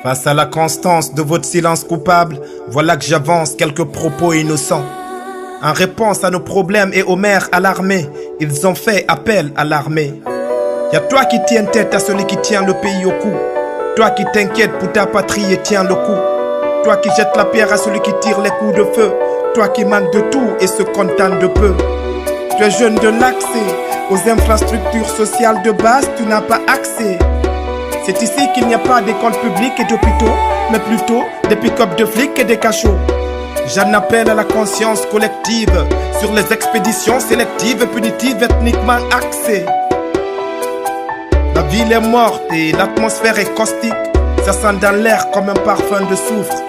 Face à la constance de votre silence coupable, voilà que j'avance quelques propos innocents. En réponse à nos problèmes et aux mères alarmées, ils ont fait appel à l'armée. Y'a toi qui tiens tête à celui qui tient le pays au cou. Toi qui t'inquiètes pour ta patrie et tiens le coup. Toi qui jettes la pierre à celui qui tire les coups de feu. Toi qui manques de tout et se contente de peu. Tu es jeune de l'accès aux infrastructures sociales de base, tu n'as pas accès. C'est ici qu'il n'y a pas d'école publique et d'hôpitaux, mais plutôt des pick-up de flics et des cachots. J'en appelle à la conscience collective sur les expéditions sélectives et punitives ethniquement axées. La ville est morte et l'atmosphère est caustique. Ça sent dans l'air comme un parfum de soufre.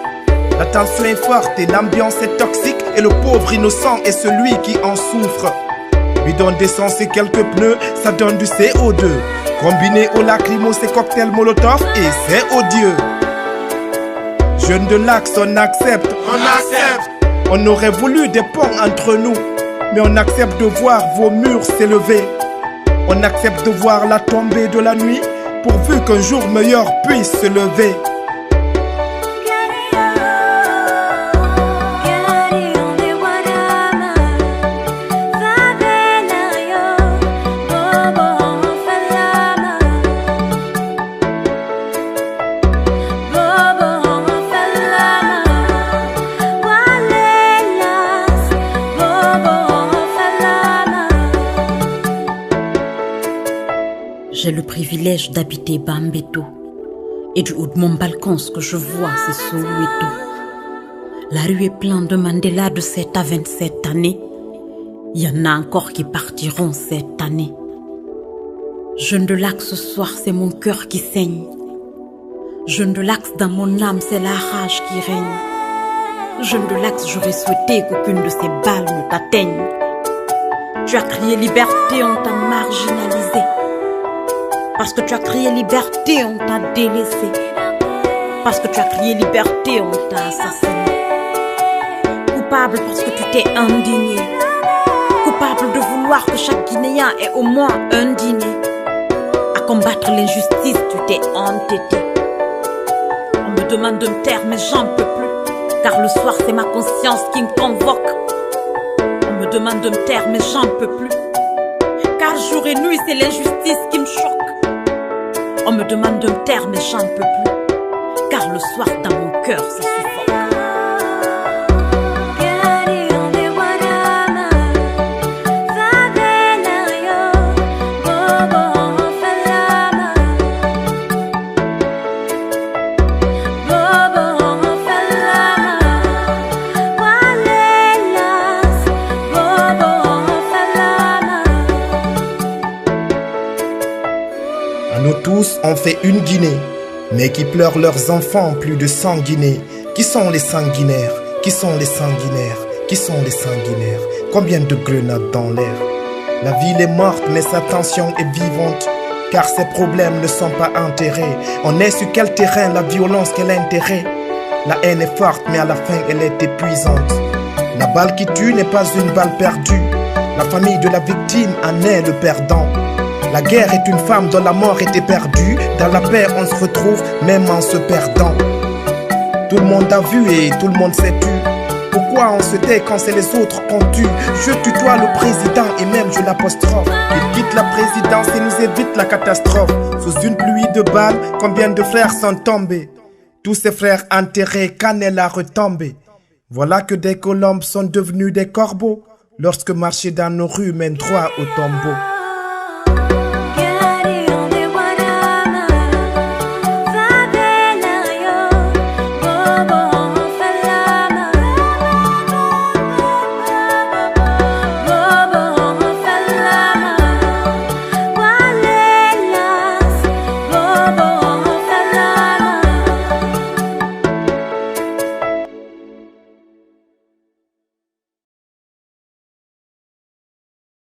La tension est forte et l'ambiance est toxique. Et le pauvre innocent est celui qui en souffre. Bidon d'essence et quelques pneus, ça donne du CO2. Combiné au lacrymo, c'est cocktail molotov et c'est odieux. Jeunes de l'Axe, on accepte. On aurait voulu des ponts entre nous, mais on accepte de voir vos murs s'élever. On accepte de voir la tombée de la nuit, pourvu qu'un jour meilleur puisse se lever. J'ai le privilège d'habiter Bambeto. Et du haut de mon balcon, ce que je vois, c'est Soweto. La rue est pleine de Mandela de 7 à 27 années. Il y en a encore qui partiront cette année. Jeune de l'Axe, ce soir, c'est mon cœur qui saigne. Jeune de l'Axe, dans mon âme, c'est la rage qui règne. Jeune de l'Axe, j'aurais souhaité qu'aucune de ces balles ne t'atteigne. Tu as crié liberté, on t'a marginalisé. Parce que tu as crié liberté, on t'a délaissé. Parce que tu as crié liberté, on t'a assassiné. Coupable parce que tu t'es indigné. Coupable de vouloir que chaque Guinéen ait au moins un dîner. À combattre l'injustice, tu t'es entêté. On me demande de me taire, mais j'en peux plus. Car le soir, c'est ma conscience qui me convoque. On me demande de me taire, mais j'en peux plus. Car jour et nuit, c'est l'injustice qui me choque. On me demande de me taire, mais j'en peux plus. Car le soir, dans mon cœur, ça suffoque. Nous tous, on fait une Guinée, mais qui pleurent leurs enfants plus de sanguinés. Qui sont les sanguinaires? Qui sont les sanguinaires? Qui sont les sanguinaires? Combien de grenades dans l'air? La ville est morte, mais sa tension est vivante, car ses problèmes ne sont pas enterrés. On est sur quel terrain? La violence, quel intérêt? La haine est forte, mais à la fin elle est épuisante. La balle qui tue n'est pas une balle perdue. La famille de la victime en est le perdant. La guerre est une femme dont la mort était perdue. Dans la paix on se retrouve même en se perdant. Tout le monde a vu et tout le monde s'est tu. Pourquoi on se tait quand c'est les autres qu'on tue? Je tutoie le président et même je l'apostrophe. Il quitte la présidence et nous évite la catastrophe. Sous une pluie de balles, combien de frères sont tombés? Tous ces frères enterrés, Canel a retombé. Voilà que des colombes sont devenus des corbeaux, lorsque marcher dans nos rues mène droit au tombeau.